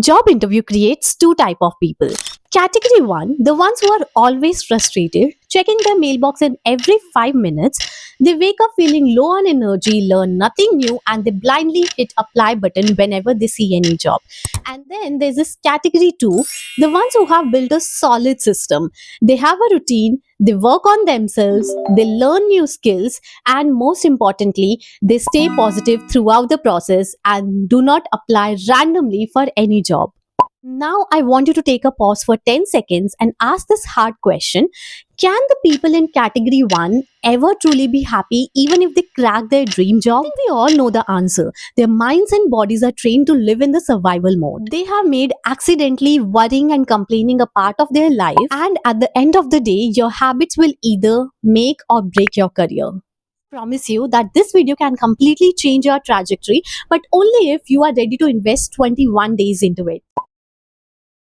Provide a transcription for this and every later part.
Job interview creates two type of people. Category 1, the ones who are always frustrated, checking their mailbox in every 5 minutes. They wake up feeling low on energy, learn nothing new, and they blindly hit apply button whenever they see any job. And then there's this category 2, the ones who have built a solid system. They have a routine, they work on themselves, they learn new skills, and most importantly, they stay positive throughout the process and do not apply randomly for any job. Now, I want you to take a pause for 10 seconds and ask this hard question. Can the people in category 1 ever truly be happy even if they crack their dream job? I think we all know the answer. Their minds and bodies are trained to live in the survival mode. They have made accidentally worrying and complaining a part of their life, and at the end of the day, your habits will either make or break your career. Promise you that this video can completely change your trajectory, but only if you are ready to invest 21 days into it.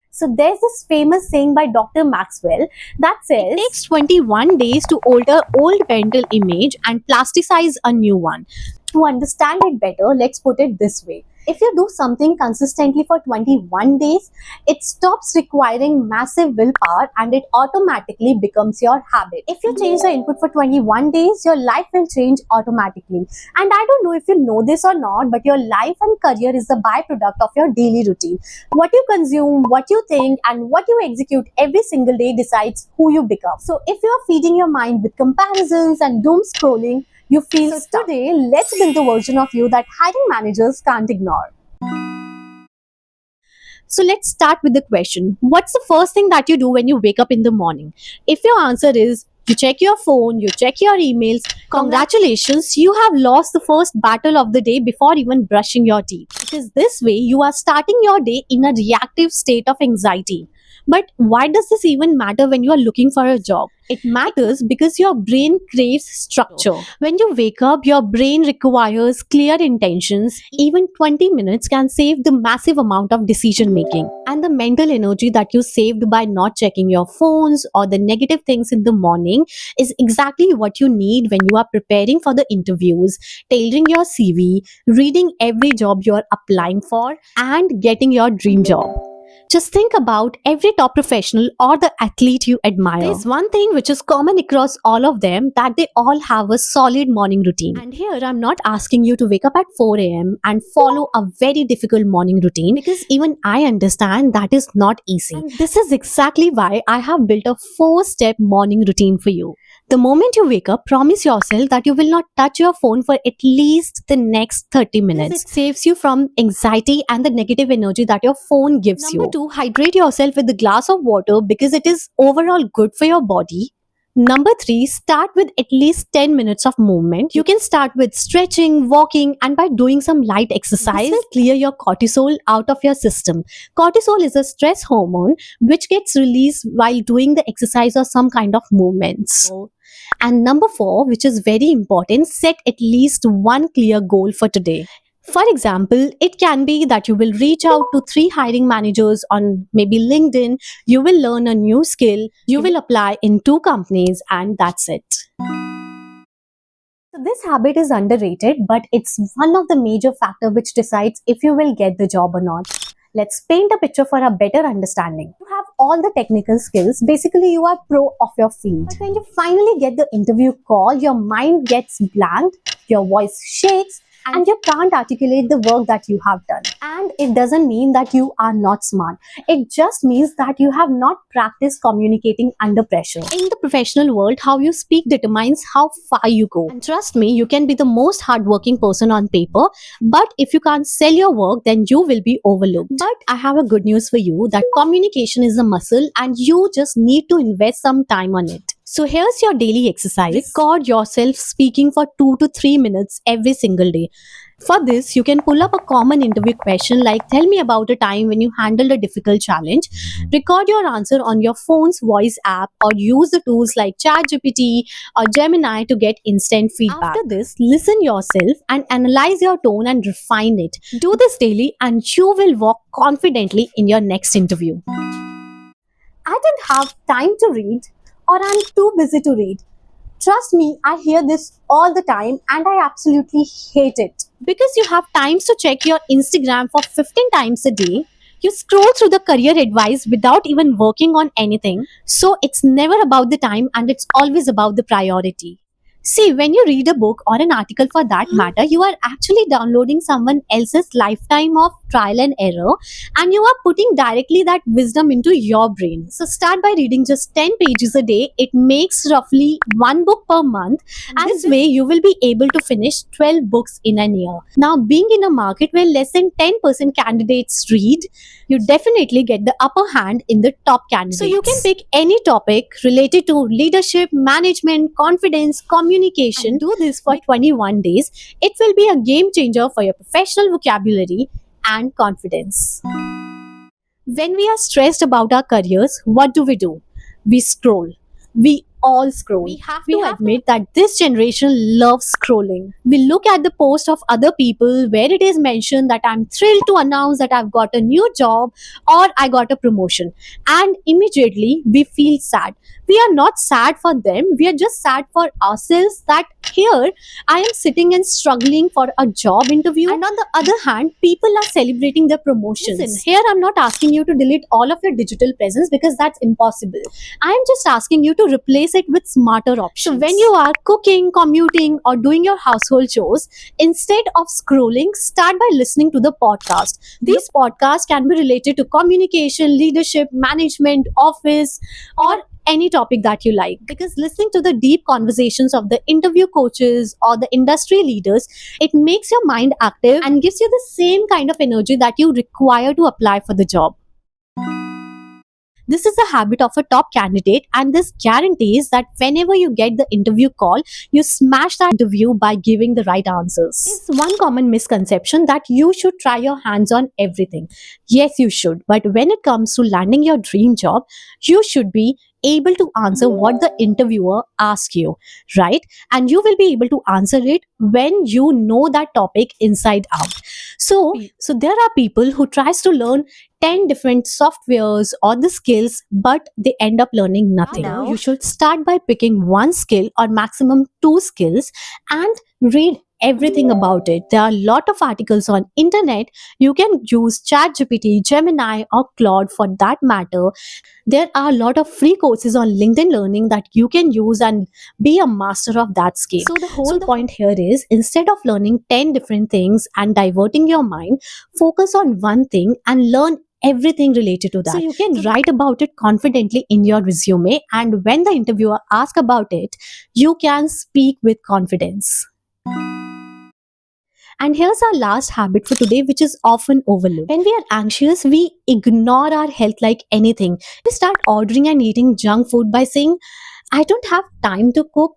So there's this famous saying by Dr. Maxwell that says it takes 21 days to alter old mental image and plasticize a new one. To understand it better, let's put it this way. If you do something consistently for 21 days, it stops requiring massive willpower and it automatically becomes your habit. If you change the input for 21 days, your life will change automatically. And I don't know if you know this or not, but your life and career is the byproduct of your daily routine. What you consume, what you think, and what you execute every single day decides who you become. So if you are feeding your mind with comparisons and doom scrolling, you feel stuck. Today, let's build the version of you that hiring managers can't ignore. So let's start with the question. What's the first thing that you do when you wake up in the morning? If your answer is you check your phone, you check your emails, congratulations, you have lost the first battle of the day before even brushing your teeth. Because this way, you are starting your day in a reactive state of anxiety. But why does this even matter when you are looking for a job? It matters because your brain craves structure. When you wake up, your brain requires clear intentions. Even 20 minutes can save the massive amount of decision making. And the mental energy that you saved by not checking your phones or the negative things in the morning is exactly what you need when you are preparing for the interviews, tailoring your CV, reading every job you are applying for, and getting your dream job. Just think about every top professional or the athlete you admire. There's one thing which is common across all of them, that they all have a solid morning routine. And here I'm not asking you to wake up at 4 a.m. and follow a very difficult morning routine, because even I understand that is not easy. And this is exactly why I have built a 4-step morning routine for you. The moment you wake up, promise yourself that you will not touch your phone for at least the next 30 minutes. It saves you from anxiety and the negative energy that your phone gives you. Number 2, hydrate yourself with a glass of water because it is overall good for your body. Number 3, start with at least 10 minutes of movement. You can start with stretching, walking, and by doing some light exercise, this will clear your cortisol out of your system. Cortisol is a stress hormone which gets released while doing the exercise or some kind of movements. And number 4, which is very important, set at least one clear goal for today. For example, it can be that you will reach out to 3 hiring managers on maybe LinkedIn, you will learn a new skill, you will apply in 2 companies, and that's it. So this habit is underrated, but it's one of the major factors which decides if you will get the job or not. Let's paint a picture for a better understanding. You have all the technical skills. Basically, you are pro of your field. But when you finally get the interview call, your mind gets blank, your voice shakes, and you can't articulate the work that you have done. And it doesn't mean that you are not smart. It just means that you have not practiced communicating under pressure. In the professional world, how you speak determines how far you go. And trust me, you can be the most hardworking person on paper, but if you can't sell your work, then you will be overlooked. But I have a good news for you, that communication is a muscle and you just need to invest some time on it. So here's your daily exercise. Record yourself speaking for 2 to 3 minutes every single day. For this, you can pull up a common interview question like, tell me about a time when you handled a difficult challenge. Record your answer on your phone's voice app or use the tools like ChatGPT or Gemini to get instant feedback. After this, listen yourself and analyze your tone and refine it. Do this daily and you will walk confidently in your next interview. I didn't have time to read, or I'm too busy to read. Trust me, I hear this all the time and I absolutely hate it. Because you have times to check your Instagram for 15 times a day, You scroll through the career advice without even working on anything. So it's never about the time and it's always about the priority. See, when you read a book or an article for that matter, you are actually downloading someone else's lifetime of trial and error, and you are putting directly that wisdom into your brain. So start by reading just 10 pages a day. It makes roughly one book per month, and this way you will be able to finish 12 books in a year. Now, being in a market where less than 10% candidates read, you definitely get the upper hand in the top candidates. So you can pick any topic related to leadership, management, confidence, communication. And do this for 21 days. It will be a game changer for your professional vocabulary and confidence. When we are stressed about our careers, what do? We scroll. We all scroll. We have to admit that this generation loves scrolling. We look at the post of other people where it is mentioned that I'm thrilled to announce that I've got a new job or I got a promotion, and immediately we feel sad. We are not sad for them, we are just sad for ourselves that here I am sitting and struggling for a job interview, and on the other hand, people are celebrating their promotions. Listen, here I'm not asking you to delete all of your digital presence because that's impossible. I am just asking you to replace it with smarter options. So when you are cooking, commuting, or doing your household chores, instead of scrolling, start by listening to the podcast. These podcasts can be related to communication, leadership, management, office, or any topic that you like, because listening to the deep conversations of the interview coaches or the industry leaders, it makes your mind active and gives you the same kind of energy that you require to apply for the job. This is the habit of a top candidate, and this guarantees that whenever you get the interview call, you smash that interview by giving the right answers. There's one common misconception that you should try your hands on everything. Yes, you should, but when it comes to landing your dream job, you should be able to answer what the interviewer asks you, right? And you will be able to answer it when you know that topic inside out. So there are people who tries to learn 10 different softwares or the skills, but they end up learning nothing. Now, you should start by picking one skill or maximum two skills and read everything about it. There are a lot of articles on internet. You can use ChatGPT, Gemini, or Claude for that matter. There are a lot of free courses on LinkedIn Learning that you can use and be a master of that skill. So the whole point here is, instead of learning 10 different things and diverting your mind, focus on one thing and learn everything related to that. So you can write about it confidently in your resume, and when the interviewer asks about it, you can speak with confidence. And here's our last habit for today, which is often overlooked. When we are anxious, we ignore our health like anything. We start ordering and eating junk food by saying, I don't have time to cook,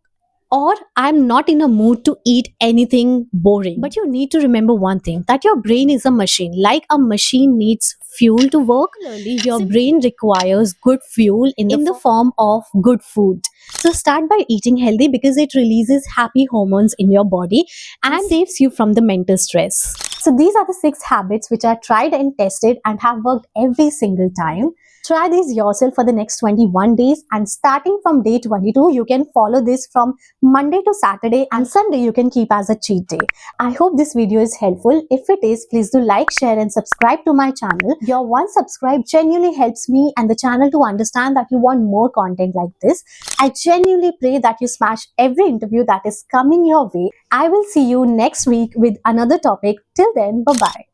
or I'm not in a mood to eat anything boring. But you need to remember one thing, that your brain is a machine. Like a machine needs fuel to work, similarly, your brain requires good fuel in the form of good food. So start by eating healthy, because it releases happy hormones in your body and saves you from the mental stress. So these are the 6 habits which are tried and tested and have worked every single time. Try these yourself for the next 21 days, and starting from day 22, you can follow this from Monday to Saturday, and Sunday you can keep as a cheat day. I hope this video is helpful. If it is, please do like, share and subscribe to my channel. Your one subscribe genuinely helps me and the channel to understand that you want more content like this. I genuinely pray that you smash every interview that is coming your way. I will see you next week with another topic. Till then, bye-bye.